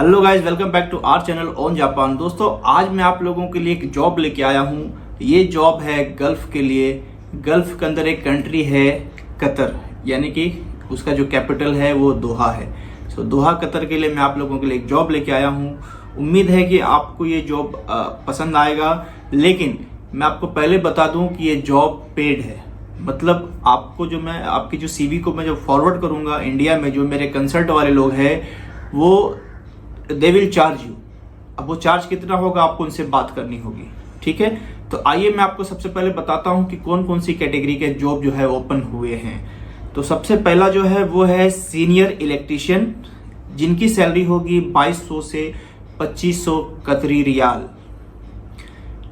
Hello guys, welcome back to our channel on Japan. दोस्तों, आज मैं आप लोगों के लिए एक जॉब लेके आया हूँ। ये जॉब है गल्फ के लिए। गल्फ के अंदर एक कंट्री है कतर, यानी कि उसका जो कैपिटल है वो दोहा है। सो दोहा कतर के लिए मैं आप लोगों के लिए एक जॉब लेके आया हूँ। उम्मीद है कि आपको ये जॉब पसंद आएगा, लेकिन मैं आपको पहले बता दूं कि ये जॉब पेड है। मतलब आपको जो मैं आपकी जो सीवी को मैं जो फॉरवर्ड करूंगा इंडिया में, जो मेरे कंसल्ट वाले लोग हैं वो दे विल चार्ज यू। अब वो चार्ज कितना होगा आपको उनसे बात करनी होगी, ठीक है। तो आइए मैं आपको सबसे पहले बताता हूं कि कौन कौन सी कैटेगरी के जॉब जो है ओपन हुए हैं। तो सबसे पहला जो है वो है सीनियर इलेक्ट्रीशियन, जिनकी सैलरी होगी 2200 से 2500 कतरी रियाल।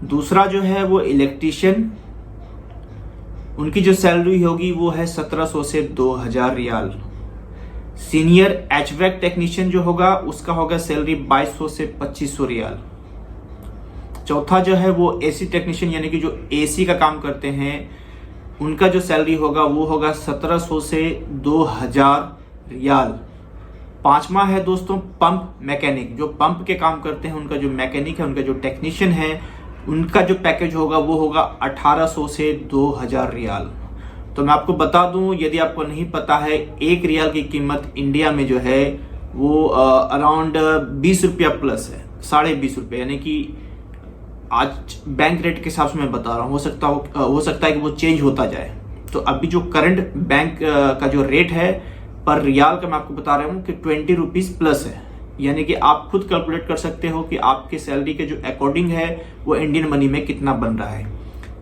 दूसरा जो है वो इलेक्ट्रीशियन, उनकी जो सैलरी होगी वो है 1700 से 2000 रियाल। सीनियर एचवैक टेक्नीशियन जो होगा उसका होगा सैलरी 2200 से 2500 रियाल। चौथा जो है वो एसी टेक्नीशियन, यानी कि जो एसी का काम करते हैं, उनका जो सैलरी होगा वो होगा 1700 से 2000 रियाल। पांचवा है दोस्तों पंप मैकेनिक, जो पंप के काम करते हैं, उनका जो मैकेनिक है, उनका जो टेक्नीशियन है, उनका जो पैकेज होगा वो होगा 1800 से 2000 रियाल। तो मैं आपको बता दूं, यदि आपको नहीं पता है, 1 रियाल की कीमत इंडिया में जो है वो अराउंड 20 रुपया प्लस है, 20.5 रुपये, यानी कि आज बैंक रेट के हिसाब से मैं बता रहा हूँ। हो सकता है कि वो चेंज होता जाए। तो अभी जो करंट बैंक का जो रेट है पर रियाल का, मैं आपको बता रहा हूँ कि 20 रुपीज प्लस है। यानी कि आप खुद कैलकुलेट कर सकते हो कि आपके सैलरी के जो अकॉर्डिंग है वो इंडियन मनी में कितना बन रहा है।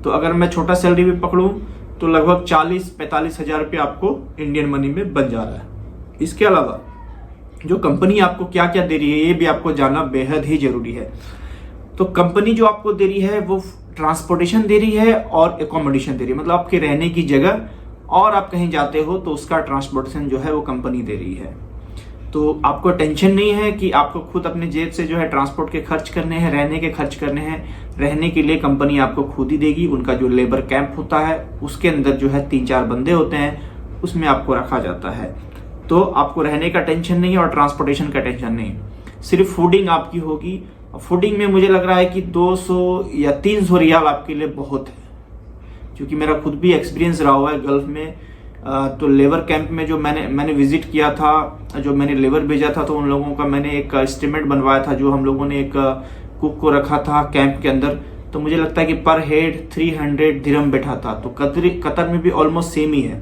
तो अगर मैं छोटा सैलरी भी पकड़ूं तो लगभग 40-45 हजार रुपये आपको इंडियन मनी में बन जा रहा है। इसके अलावा जो कंपनी आपको क्या क्या दे रही है ये भी आपको जानना बेहद ही जरूरी है। तो कंपनी जो आपको दे रही है वो ट्रांसपोर्टेशन दे रही है और एकोमोडेशन दे रही है, मतलब आपके रहने की जगह, और आप कहीं जाते हो तो उसका ट्रांसपोर्टेशन जो है वो कंपनी दे रही है। तो आपको टेंशन नहीं है कि आपको खुद अपने जेब से जो है ट्रांसपोर्ट के खर्च करने हैं, रहने के खर्च करने हैं। रहने के लिए कंपनी आपको खुद ही देगी। उनका जो लेबर कैंप होता है उसके अंदर जो है 3-4 बंदे होते हैं, उसमें आपको रखा जाता है। तो आपको रहने का टेंशन नहीं और ट्रांसपोर्टेशन का टेंशन नहीं, सिर्फ फूडिंग आपकी होगी। फूडिंग में मुझे लग रहा है कि 200 या 300 रियाल आपके लिए बहुत है, क्योंकि मेरा खुद भी एक्सपीरियंस रहा हुआ है गल्फ में। तो लेबर कैंप में जो मैंने विजिट किया था, जो मैंने लेबर भेजा था, तो उन लोगों का मैंने एक एस्टिमेट बनवाया था, जो हम लोगों ने एक कुक को रखा था कैंप के अंदर। तो मुझे लगता है कि पर हेड 300 दिरहम बैठा था। तो कतर में भी ऑलमोस्ट सेम ही है।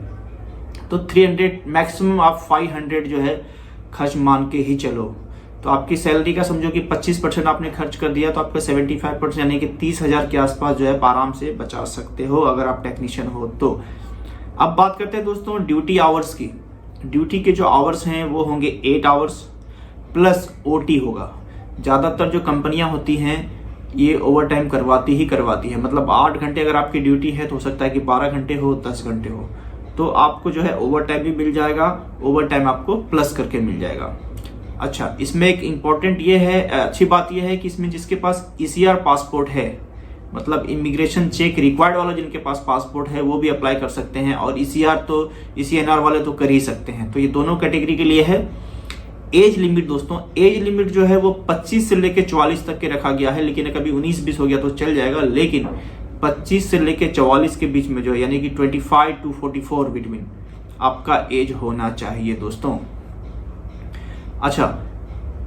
तो 300 मैक्सिमम आप 500 जो है खर्च मान के ही चलो। तो आपकी सैलरी का समझो कि 25% आपने खर्च कर दिया, तो आपका 75% यानी कि 30,000 के आसपास जो है आराम से बचा सकते हो अगर आप टेक्नीशियन हो तो। अब बात करते हैं दोस्तों ड्यूटी आवर्स की। ड्यूटी के जो आवर्स हैं वो होंगे 8 आवर्स प्लस ओटी होगा। ज़्यादातर जो कंपनियां होती हैं ये ओवर टाइम करवाती है। मतलब 8 घंटे अगर आपकी ड्यूटी है तो हो सकता है कि 12 घंटे हो, 10 घंटे हो, तो आपको जो है ओवर टाइम भी मिल जाएगा। ओवर टाइम आपको प्लस करके मिल जाएगा। अच्छा, इसमें एक इम्पॉर्टेंट ये है, अच्छी बात ये है कि इसमें जिसके पास ECR पासपोर्ट है, मतलब इमिग्रेशन चेक रिक्वायर्ड वाला जिनके पास पासपोर्ट है, वो भी अप्लाई कर सकते हैं। और ECR तो ECNR वाले तो कर ही सकते हैं। तो ये दोनों कैटेगरी के लिए है। एज लिमिट दोस्तों, एज लिमिट जो है वो 25 से लेके 44 तक के रखा गया है, लेकिन कभी 19-20 हो गया तो चल जाएगा। लेकिन 25 से लेके 44 के बीच में जो है, यानी कि 25 to 44 बिटवीन आपका एज होना चाहिए दोस्तों। अच्छा,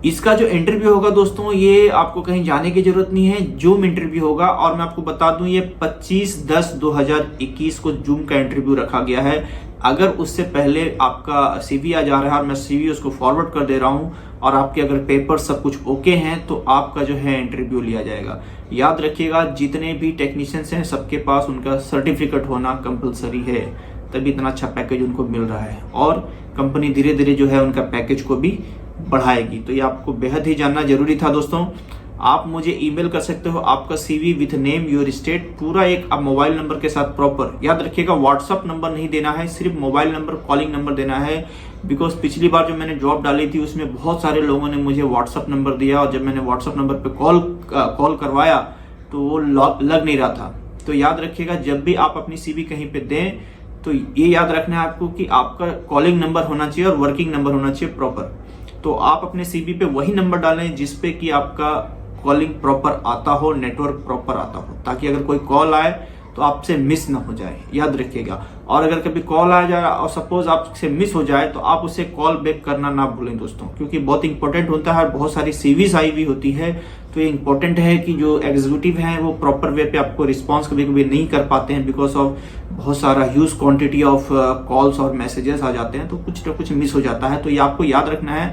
इसका जो इंटरव्यू होगा दोस्तों, ये आपको कहीं जाने की जरूरत नहीं है, जूम इंटरव्यू होगा। और मैं आपको बता दूं, ये 25/10/2021 को जूम का इंटरव्यू रखा गया है। अगर उससे पहले आपका सीवी आ जा रहा है और मैं सीवी उसको फॉरवर्ड कर दे रहा हूं और आपके अगर पेपर सब कुछ ओके हैं तो आपका जो है इंटरव्यू लिया जाएगा। याद रखिएगा, जितने भी टेक्नीशियंस हैं सबके पास उनका सर्टिफिकेट होना कंपलसरी है, तभी इतना अच्छा पैकेज उनको मिल रहा है। और कंपनी धीरे धीरे जो है उनका पैकेज को भी बढ़ाएगी। तो ये आपको बेहद ही जानना जरूरी था दोस्तों। आप मुझे ईमेल कर सकते हो आपका CV with name, your state, पूरा एक आप मोबाइल नंबर के साथ प्रॉपर। याद रखिएगा, व्हाट्सअप नंबर नहीं देना है, सिर्फ मोबाइल नंबर, कॉलिंग नंबर देना है। बिकॉज पिछली बार जो मैंने जॉब डाली थी उसमें बहुत सारे लोगों ने मुझे व्हाट्सअप नंबर दिया, और जब मैंने व्हाट्सअप नंबर पे कॉल करवाया तो वो लग नहीं रहा था। तो याद रखिएगा, जब भी आप अपनी सीवी कहीं पे दें तो ये याद रखना है आपको कि आपका कॉलिंग नंबर होना चाहिए और वर्किंग नंबर होना चाहिए प्रॉपर। तो आप अपने सीवी पे वही नंबर डालें जिसपे कि आपका कॉलिंग प्रॉपर आता हो, नेटवर्क प्रॉपर आता हो, ताकि अगर कोई कॉल आए तो आपसे मिस ना हो जाए, याद रखिएगा। और अगर कभी कॉल आ जाए और सपोज आपसे मिस हो जाए तो आप उसे कॉल बैक करना ना भूलें दोस्तों, क्योंकि बहुत इंपॉर्टेंट होता है। बहुत सारी सीवीज आई हुई होती है, तो ये इंपॉर्टेंट है कि जो एग्जीक्यूटिव हैं वो प्रॉपर वे पे आपको रिस्पॉन्स कभी कभी नहीं कर पाते हैं, बिकॉज ऑफ बहुत सारा ह्यूज क्वांटिटी ऑफ कॉल्स और मैसेजेस आ जाते हैं, तो कुछ ना कुछ मिस हो जाता है। तो ये आपको याद रखना है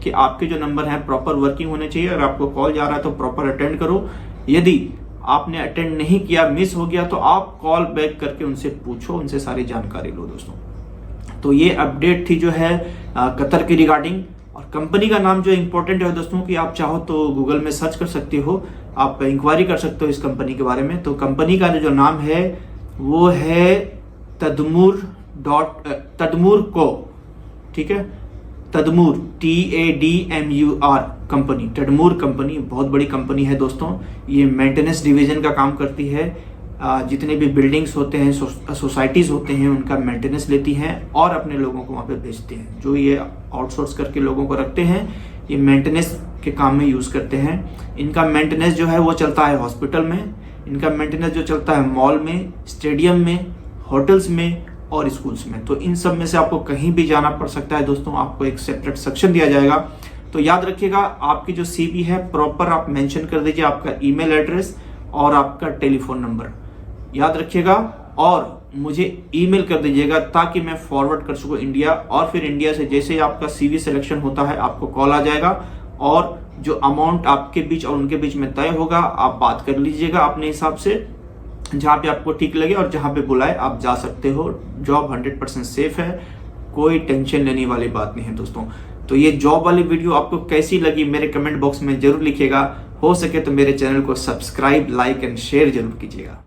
कि आपके जो नंबर हैं प्रॉपर वर्किंग होने चाहिए। अगर आपको कॉल जा रहा है तो प्रॉपर अटेंड करो। यदि आपने अटेंड नहीं किया, मिस हो गया, तो आप कॉल बैक करके उनसे पूछो, उनसे सारी जानकारी लो दोस्तों। तो ये अपडेट थी जो है कतर की रिगार्डिंग। और कंपनी का नाम जो इम्पोर्टेंट है दोस्तों कि आप चाहो तो गूगल में सर्च कर सकते हो, आप इंक्वायरी कर सकते हो इस कंपनी के बारे में। तो कंपनी का जो नाम है वो है तदमूर को, ठीक है, तदमूर TADMUR कंपनी, तदमूर कंपनी बहुत बड़ी कंपनी है दोस्तों। ये मेंटेनेंस डिवीजन का काम करती है। जितने भी बिल्डिंग्स होते हैं, सोसाइटीज होते हैं, उनका मेंटेनेंस लेती हैं और अपने लोगों को वहाँ पे भेजते हैं। जो ये आउटसोर्स करके लोगों को रखते हैं, ये मेंटेनेंस के काम में यूज करते हैं। इनका मेंटेनेंस जो है वो चलता है हॉस्पिटल में, इनका मेंटेनेंस जो चलता है मॉल में, स्टेडियम में, होटल्स में और स्कूल्स में। तो इन सब में से आपको कहीं भी जाना पड़ सकता है दोस्तों, आपको एक सेपरेट सेक्शन दिया जाएगा। तो याद रखिएगा, आपकी जो सीवी है प्रॉपर आप मेंशन कर दीजिए, आपका ईमेल एड्रेस और आपका टेलीफोन नंबर याद रखिएगा, और मुझे ईमेल कर दीजिएगा ताकि मैं फॉरवर्ड कर सकूं इंडिया। और फिर इंडिया से जैसे ही आपका सीवी सिलेक्शन होता है आपको कॉल आ जाएगा, और जो अमाउंट आपके बीच और उनके बीच में तय होगा आप बात कर लीजिएगा अपने हिसाब से, जहां पे आपको ठीक लगे और जहां पे बुलाए आप जा सकते हो। जॉब 100% सेफ है, कोई टेंशन लेने वाली बात नहीं है दोस्तों। तो ये जॉब वाली वीडियो आपको कैसी लगी मेरे कमेंट बॉक्स में जरूर लिखिएगा। हो सके तो मेरे चैनल को सब्सक्राइब, लाइक एंड शेयर जरूर कीजिएगा।